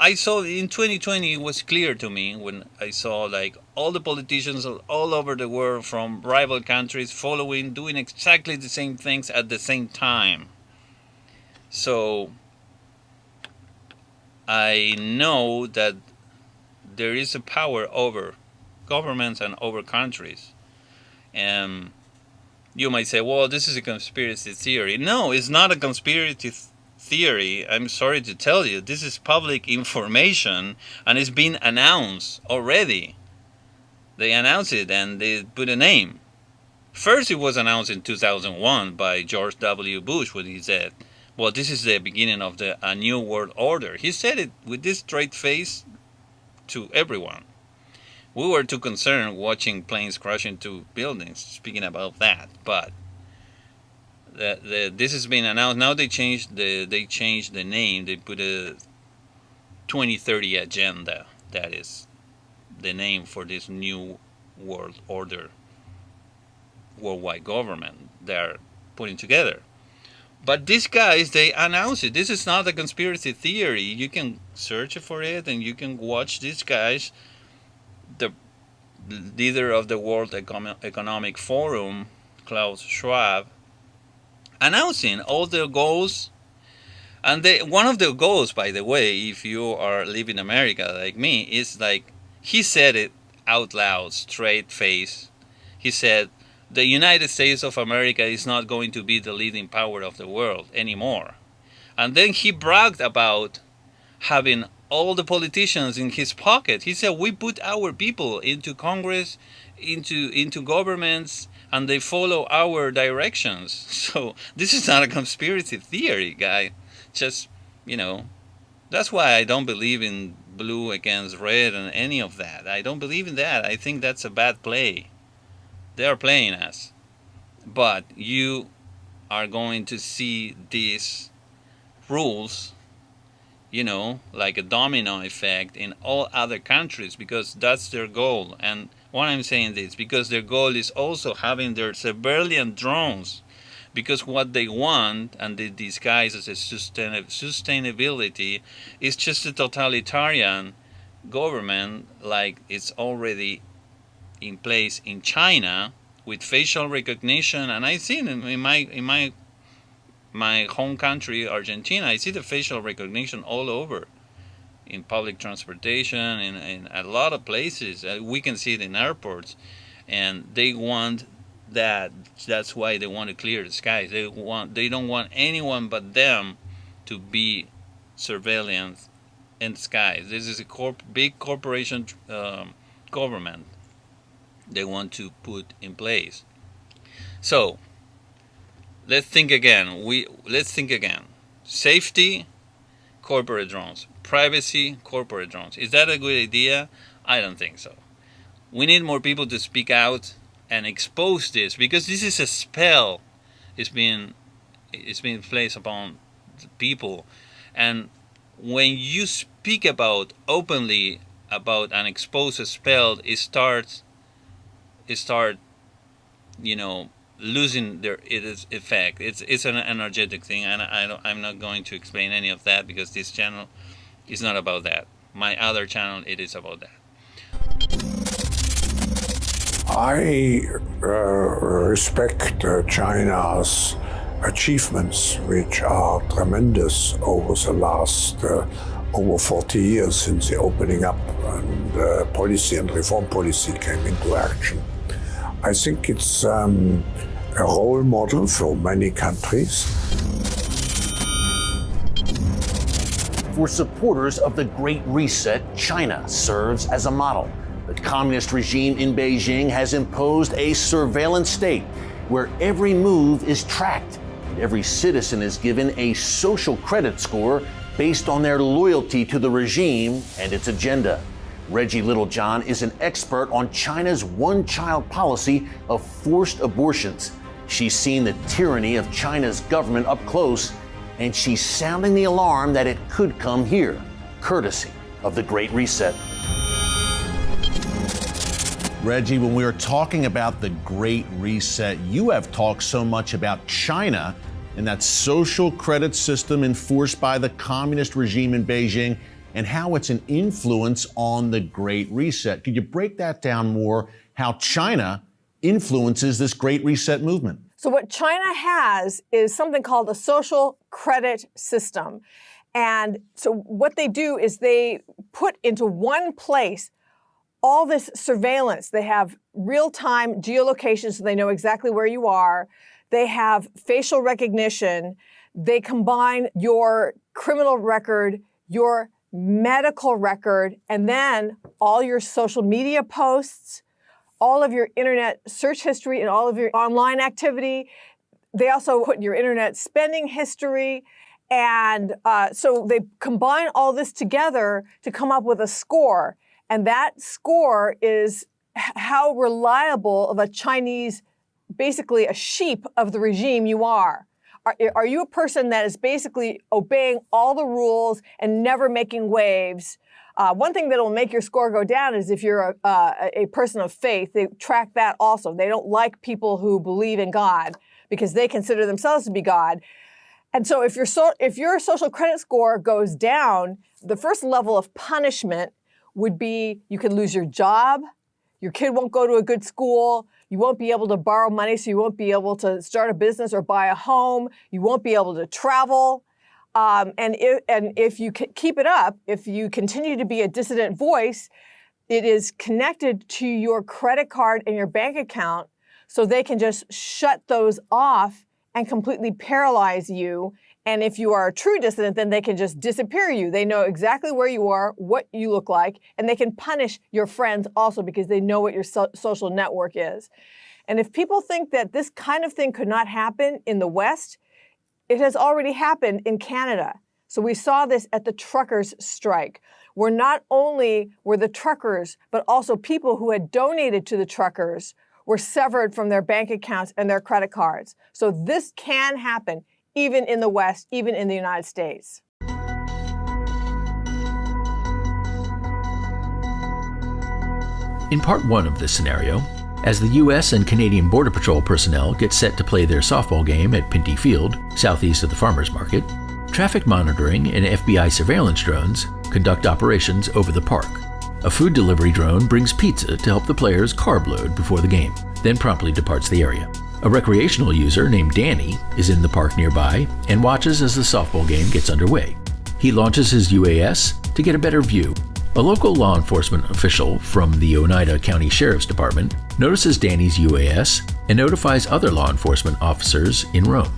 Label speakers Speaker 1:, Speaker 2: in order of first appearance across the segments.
Speaker 1: I saw in 2020, it was clear to me when I saw like all the politicians all over the world from rival countries following, doing exactly the same things at the same time. So I know that there is a power over governments and over countries. And you might say, well, this is a conspiracy theory. No, it's not a conspiracy theory. I'm sorry to tell you, this is public information and it's been announced already. They announced it and they put a name. First, it was announced in 2001 by George W. Bush when he said, well, this is the beginning of a new world order. He said it with this straight face to everyone. We were too concerned watching planes crash into buildings, speaking about that. But this has been announced. Now they changed the name. They put a 2030 agenda. That is the name for this new world order, worldwide government they're putting together. But these guys, they announce it. This is not a conspiracy theory. You can search for it and you can watch these guys. The leader of the World Economic Forum, Klaus Schwab, announcing all their goals. And one of the goals, by the way, if you are living in America like me, is like, he said it out loud, straight face. He said, the United States of America is not going to be the leading power of the world anymore. And then he bragged about having all the politicians in his pocket. He said, we put our people into Congress, into governments, and they follow our directions. So this is not a conspiracy theory, guy. Just, that's why I don't believe in blue against red and any of that. I don't believe in that. I think that's a bad play. They are playing us. But you are going to see these rules, like a domino effect in all other countries, because that's their goal. And why I'm saying this, because their goal is also having their civilian drones, because what they want, and they disguise as a sustainability, is just a totalitarian government like it's already in place in China with facial recognition. And I see it in my home country, Argentina. I see the facial recognition all over in public transportation, in a lot of places. We can see it in airports, and they want that. That's why they want to clear the skies. They don't want anyone but them to be surveillance in the skies. This is a big corporation government they want to put in place. So let's think again. Safety, corporate drones. privacy, corporate drones. Is that a good idea? I don't think so. We need more people to speak out and expose this, because this is a spell it's being placed upon the people. And when you speak about openly about and expose a spell, it start losing its effect. It's an energetic thing, and I'm not going to explain any of that, because this channel is not about that. My other channel, it is about that.
Speaker 2: I respect China's achievements, which are tremendous over the last over 40 years since the opening up and policy and reform policy came into action. I think it's a role model for many countries.
Speaker 3: For supporters of the Great Reset, China serves as a model. The communist regime in Beijing has imposed a surveillance state where every move is tracked and every citizen is given a social credit score based on their loyalty to the regime and its agenda. Reggie Littlejohn is an expert on China's one-child policy of forced abortions. She's seen the tyranny of China's government up close, and she's sounding the alarm that it could come here, courtesy of the Great Reset. Reggie, when we were talking about the Great Reset, you have talked so much about China and that social credit system enforced by the communist regime in Beijing and how it's an influence on the Great Reset. Could you break that down more, how China influences this Great Reset movement?
Speaker 4: So what China has is something called a social credit system. And so what they do is they put into one place all this surveillance. They have real-time geolocation, so they know exactly where you are. They have facial recognition. They combine your criminal record, your medical record, and then all your social media posts, all of your internet search history, and all of your online activity. They also put your internet spending history. And so they combine all this together to come up with a score. And that score is how reliable of a Chinese, basically a sheep of the regime you are. Are you a person that is basically obeying all the rules and never making waves? One thing that will make your score go down is if you're a person of faith. They track that also. They don't like people who believe in God because they consider themselves to be God. And so if your social credit score goes down, the first level of punishment would be you could lose your job, your kid won't go to a good school, you won't be able to borrow money, so you won't be able to start a business or buy a home, you won't be able to travel. And if you keep it up, if you continue to be a dissident voice, it is connected to your credit card and your bank account, so they can just shut those off and completely paralyze you. And if you are a true dissident, then they can just disappear you. They know exactly where you are, what you look like, and they can punish your friends also because they know what your social network is. And if people think that this kind of thing could not happen in the West, it has already happened in Canada. So we saw this at the truckers' strike, where not only were the truckers, but also people who had donated to the truckers were severed from their bank accounts and their credit cards. So this can happen even in the West, even in the United States.
Speaker 5: In part one of this scenario, as the U.S. and Canadian Border Patrol personnel get set to play their softball game at Pinty Field, southeast of the farmers market, traffic monitoring and FBI surveillance drones conduct operations over the park. A food delivery drone brings pizza to help the players carb load before the game, then promptly departs the area. A recreational user named Danny is in the park nearby and watches as the softball game gets underway. He launches his UAS to get a better view. A local law enforcement official from the Oneida County Sheriff's Department notices Danny's UAS and notifies other law enforcement officers in Rome.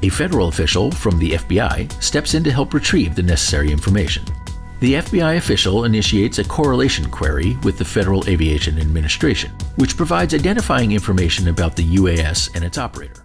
Speaker 5: A federal official from the FBI steps in to help retrieve the necessary information. The FBI official initiates a correlation query with the Federal Aviation Administration, which provides identifying information about the UAS and its operator.